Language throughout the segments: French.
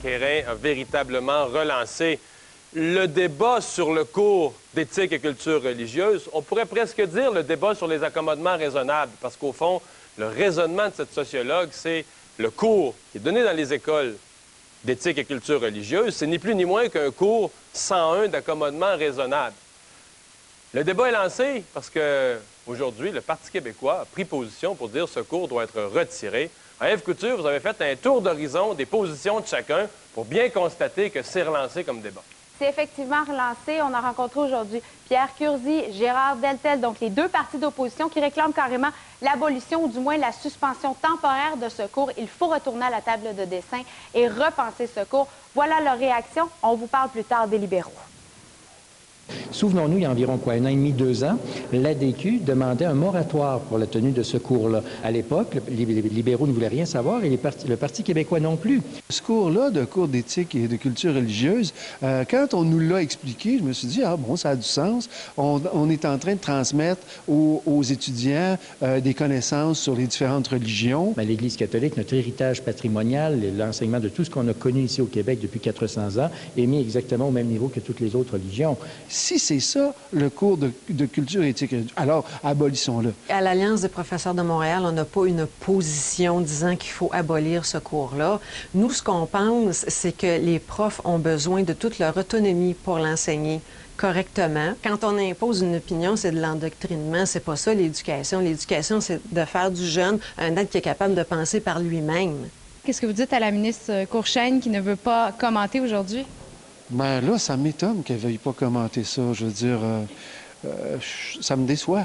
Quérin a véritablement relancé le débat sur le cours d'éthique et culture religieuse. On pourrait presque dire le débat sur les accommodements raisonnables, parce qu'au fond, le raisonnement de cette sociologue, c'est le cours qui est donné dans les écoles d'éthique et culture religieuse. C'est ni plus ni moins qu'un cours 101 d'accommodement raisonnable. Le débat est lancé parce que aujourd'hui, le Parti québécois a pris position pour dire que ce cours doit être retiré. À Ève Couture, vous avez fait un tour d'horizon des positions de chacun pour bien constater que c'est relancé comme débat. C'est effectivement relancé. On a rencontré aujourd'hui Pierre Curzi, Gérard Deltel, donc les deux partis d'opposition qui réclament carrément l'abolition ou du moins la suspension temporaire de ce cours. Il faut retourner à la table de dessin et repenser ce cours. Voilà leur réaction. On vous parle plus tard des libéraux. Souvenons-nous, il y a environ un an et demi, 2 ans, l'ADQ demandait un moratoire pour la tenue de ce cours-là. À l'époque, les libéraux ne voulaient rien savoir et le Parti québécois non plus. Ce cours-là, de cours d'éthique et de culture religieuse, quand on nous l'a expliqué, je me suis dit, ah bon, ça a du sens. On est en train de transmettre aux étudiants des connaissances sur les différentes religions. L'Église catholique, notre héritage patrimonial, l'enseignement de tout ce qu'on a connu ici au Québec depuis 400 ans, est mis exactement au même niveau que toutes les autres religions. Si c'est ça, le cours de culture éthique, alors abolissons-le. À l'Alliance des professeurs de Montréal, on n'a pas une position disant qu'il faut abolir ce cours-là. Nous, ce qu'on pense, c'est que les profs ont besoin de toute leur autonomie pour l'enseigner correctement. Quand on impose une opinion, c'est de l'endoctrinement. C'est pas ça, l'éducation. L'éducation, c'est de faire du jeune un être qui est capable de penser par lui-même. Qu'est-ce que vous dites à la ministre Courchaine qui ne veut pas commenter aujourd'hui? Ben là, ça m'étonne qu'elle ne veuille pas commenter ça. Je veux dire, ça me déçoit.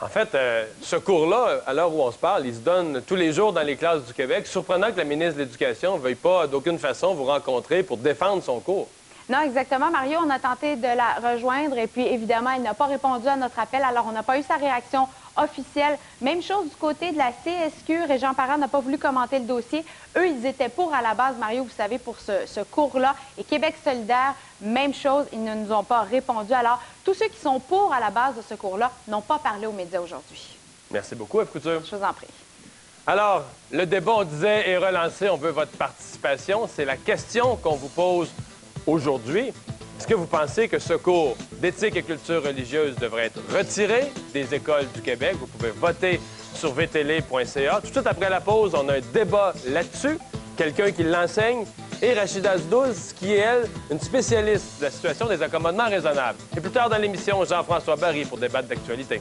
En fait, ce cours-là, à l'heure où on se parle, il se donne tous les jours dans les classes du Québec. Surprenant que la ministre de l'Éducation ne veuille pas d'aucune façon vous rencontrer pour défendre son cours. Non, exactement, Mario. On a tenté de la rejoindre et puis, évidemment, elle n'a pas répondu à notre appel. Alors, on n'a pas eu sa réaction officielle. Même chose du côté de la CSQ. Régent Parent n'a pas voulu commenter le dossier. Eux, ils étaient pour à la base, Mario, vous savez, pour ce cours-là. Et Québec solidaire, même chose, ils ne nous ont pas répondu. Alors, tous ceux qui sont pour à la base de ce cours-là n'ont pas parlé aux médias aujourd'hui. Merci beaucoup, Ève Couture. Je vous en prie. Alors, le débat, on disait, est relancé. On veut votre participation. C'est la question qu'on vous pose aujourd'hui. Est-ce que vous pensez que ce cours d'éthique et culture religieuse devrait être retiré des écoles du Québec? Vous pouvez voter sur vtl.ca. Tout de suite après la pause, on a un débat là-dessus. Quelqu'un qui l'enseigne et Rachida Zdouz, qui est, elle, une spécialiste de la situation des accommodements raisonnables. Et plus tard dans l'émission, Jean-François Barry pour débattre d'actualité.